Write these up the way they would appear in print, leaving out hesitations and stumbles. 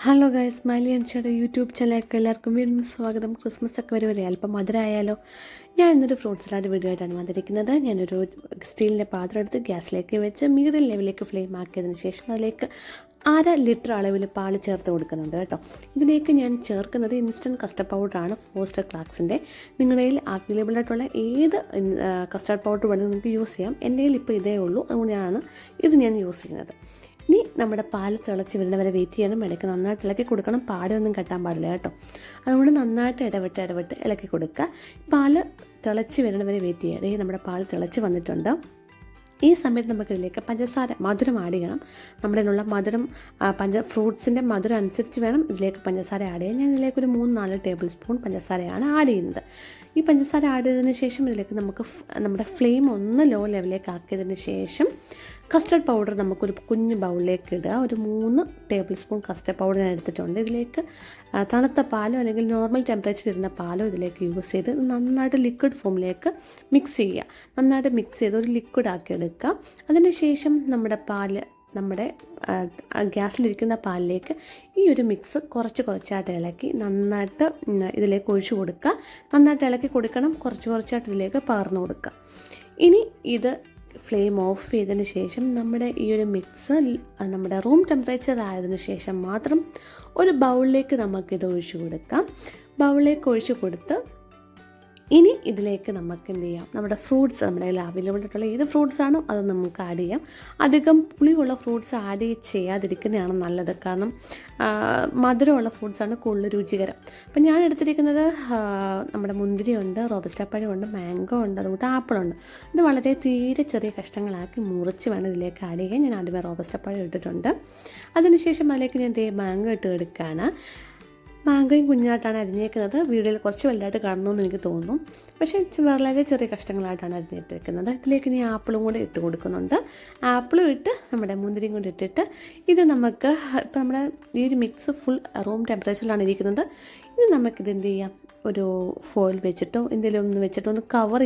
Hello guys, smiley and ഷേയുടെ YouTube ചാനലിലേക്ക് എല്ലാവർക്കും വീണ്ടും സ്വാഗതം. ക്രിസ്മസ് ഒക്കെ വരെ അല്പം മധുരമായാലോ. ഞാൻ ഇന്നൊരു ഫ്രൂട്ട് സലാഡ് വീഡിയോ ആയിട്ടാണ് വന്നിരിക്കുന്നത്. ഞാനൊരു സ്റ്റീലിൻ്റെ പാത്രം എടുത്ത് ഗ്യാസിലേക്ക് വെച്ച് മീഡിയം ലെവലിലേക്ക് ഫ്ലെയിം ആക്കിയതിന് ശേഷം അതിലേക്ക് 1/2 ലിറ്റർ അളവിൽ പാൽ ചേർത്ത് കൊടുക്കുന്നുണ്ട് കേട്ടോ. ഇതിലേക്ക് ഞാൻ ചേർക്കുന്നത് ഇൻസ്റ്റൻറ്റ് കസ്റ്റർഡ് പൗഡറാണ്, ഫോസ്റ്റർ ക്ലാക്സിൻ്റെ. നിങ്ങളുടെ കയ്യിൽ അവൈലബിൾ ആയിട്ടുള്ള ഏത് കസ്റ്റർഡ് പൗഡർ വേണമെങ്കിൽ നിങ്ങൾക്ക് യൂസ് ചെയ്യാം. എൻ്റെ കയ്യിൽ ഇപ്പോൾ ഇതേ ഉള്ളൂ, അതുകൊണ്ടാണ് ഞാൻ യൂസ് ചെയ്യുന്നത്. ഇനി നമ്മുടെ പാൽ തിളച്ച് വരുന്ന വരെ വെയിറ്റ് ചെയ്യണം. ഇടയ്ക്ക് നന്നായിട്ട് ഇളക്കി കൊടുക്കണം, പാടൊന്നും കെട്ടാൻ പാടില്ല കേട്ടോ. അതുകൊണ്ട് നന്നായിട്ട് ഇടവിട്ട് ഇളക്കി കൊടുക്കുക. പാൽ തിളച്ച് വരുന്ന വരെ വെയിറ്റ് ചെയ്യുക. നമ്മുടെ പാൽ തിളച്ച് വന്നിട്ടുണ്ട്. ഈ സമയത്ത് നമുക്കിതിലേക്ക് മധുരം ആഡ് ചെയ്യണം. നമ്മുടെ ഇതിലുള്ള മധുരം ഫ്രൂട്ട്സിൻ്റെ മധുരം അനുസരിച്ച് വേണം ഇതിലേക്ക് പഞ്ചസാര ആഡ് ചെയ്യാൻ. ഞാൻ ഇതിലേക്ക് ഒരു 3-4 ടേബിൾ സ്പൂൺ പഞ്ചസാരയാണ് ആഡ് ചെയ്യുന്നത്. ഈ പഞ്ചസാര ആഡ് ചെയ്തതിന് ശേഷം ഇതിലേക്ക് നമ്മുടെ ഫ്ലെയിം ഒന്ന് ലോ ലെവലിലേക്ക് ആക്കിയതിന് ശേഷം കസ്റ്റർഡ് പൗഡർ നമുക്കൊരു കുഞ്ഞ് ബൗളിലേക്ക് ഇടുക. ഒരു 3 ടേബിൾ സ്പൂൺ കസ്റ്റർഡ് പൗഡർ ഞാൻ എടുത്തിട്ടുണ്ട്. ഇതിലേക്ക് തണുത്ത പാലോ അല്ലെങ്കിൽ നോർമൽ ടെമ്പറേച്ചർ ഇരുന്ന പാലോ ഇതിലേക്ക് യൂസ് ചെയ്ത് നന്നായിട്ട് ലിക്വിഡ് ഫോമിലേക്ക് മിക്സ് ചെയ്യുക. നന്നായിട്ട് മിക്സ് ചെയ്ത് ഒരു ലിക്വിഡ് ആക്കി എടുക്കുക. അതിനുശേഷം നമ്മുടെ ഗ്യാസിലിരിക്കുന്ന പാലിലേക്ക് ഈ ഒരു മിക്സ് കുറച്ചായിട്ട് ഇളക്കി നന്നായിട്ട് ഇതിലേക്ക് ഒഴിച്ചു കൊടുക്കുക. നന്നായിട്ട് ഇളക്കി കൊടുക്കണം. കുറച്ചായിട്ട് ഇതിലേക്ക് പകർന്നു കൊടുക്കുക. ഇനി ഇത് ഫ്ലെയിം ഓഫ് ചെയ്തതിന് ശേഷം നമ്മുടെ ഈ ഒരു മിക്സ് നമ്മുടെ റൂം ടെമ്പറേച്ചർ ആയതിനു ശേഷം മാത്രം ഒരു ബൗളിലേക്ക് നമുക്കിത് ഒഴിച്ചു കൊടുക്കാം. ബൗളിലേക്ക് ഒഴിച്ചു കൊടുത്ത് ഇനി ഇതിലേക്ക് നമുക്ക് എന്ത് ചെയ്യാം, നമ്മുടെ ഫ്രൂട്ട്സ് നമ്മുടെ കയ്യിൽ അവൈലബിൾ ആയിട്ടുള്ള ഏത് ഫ്രൂട്ട്സ് ആണോ അത് നമുക്ക് ആഡ് ചെയ്യാം. അധികം പുളിയുള്ള ഫ്രൂട്ട്സ് ആഡ് ചെയ്യാതിരിക്കുന്നതാണ് നല്ലത്. കാരണം മധുരമുള്ള ഫ്രൂട്ട്സാണ് കൂടുതൽ രുചികരം. അപ്പം ഞാൻ എടുത്തിരിക്കുന്നത് നമ്മുടെ മുന്തിരിയുണ്ട്, റോബസ്റ്റ പഴമുണ്ട്, മാംഗോ ഉണ്ട്, അതുകൊണ്ട് ആപ്പിളുണ്ട്. ഇത് വളരെ തീരെ ചെറിയ കഷ്ണങ്ങളാക്കി മുറിച്ച് വേണം ഇതിലേക്ക് ആഡ് ചെയ്യാൻ. ഞാൻ ആദ്യമേ റോബസ്റ്റ പഴം ഇട്ടിട്ടുണ്ട്. അതിനുശേഷം അതിലേക്ക് ഞാൻ മാംഗോ ഇട്ട് എടുക്കുകയാണ്. മാംഗോയും കുഞ്ഞായിട്ടാണ് അരിഞ്ഞേക്കുന്നത്. വീഡിയോയിൽ കുറച്ച് വലുതായിട്ട് കാണണമെന്ന് എനിക്ക് തോന്നുന്നു, പക്ഷേ വളരെ ചെറിയ കഷ്ണങ്ങളായിട്ടാണ് അരിഞ്ഞിട്ടിരിക്കുന്നത്. ഇതിലേക്ക് ഇനി ആപ്പിളും കൂടെ ഇട്ട് കൊടുക്കുന്നുണ്ട്. ആപ്പിളും ഇട്ട് നമ്മുടെ മുന്തിരിയും കൂടെ ഇട്ടിട്ട് ഇത് നമുക്ക് ഇപ്പം നമ്മുടെ ഈ ഒരു മിക്സ് ഫുൾ റൂം ടെമ്പറേച്ചറിലാണ് ഇരിക്കുന്നത്. ഇത് നമുക്കിത് എന്ത് ചെയ്യാം, ഒരു ഫോയിൽ വെച്ചിട്ടോ എന്തെങ്കിലും ഒന്ന് വെച്ചിട്ടോ ഒന്ന് കവർ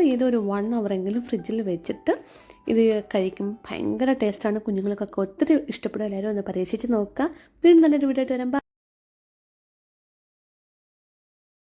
ചെയ്ത് ഒരു 1 hour എങ്കിലും ഫ്രിഡ്ജിൽ വെച്ചിട്ട് ഇത് കഴിക്കും. ഭയങ്കര ടേസ്റ്റാണ്. കുഞ്ഞുങ്ങൾക്കൊക്കെ ഒത്തിരി ഇഷ്ടപ്പെടും. എല്ലാവരും ഒന്ന് പരീക്ഷിച്ച് നോക്കുക. വീണ്ടും നല്ലൊരു വീഡിയോ ആയിട്ട് വരാം.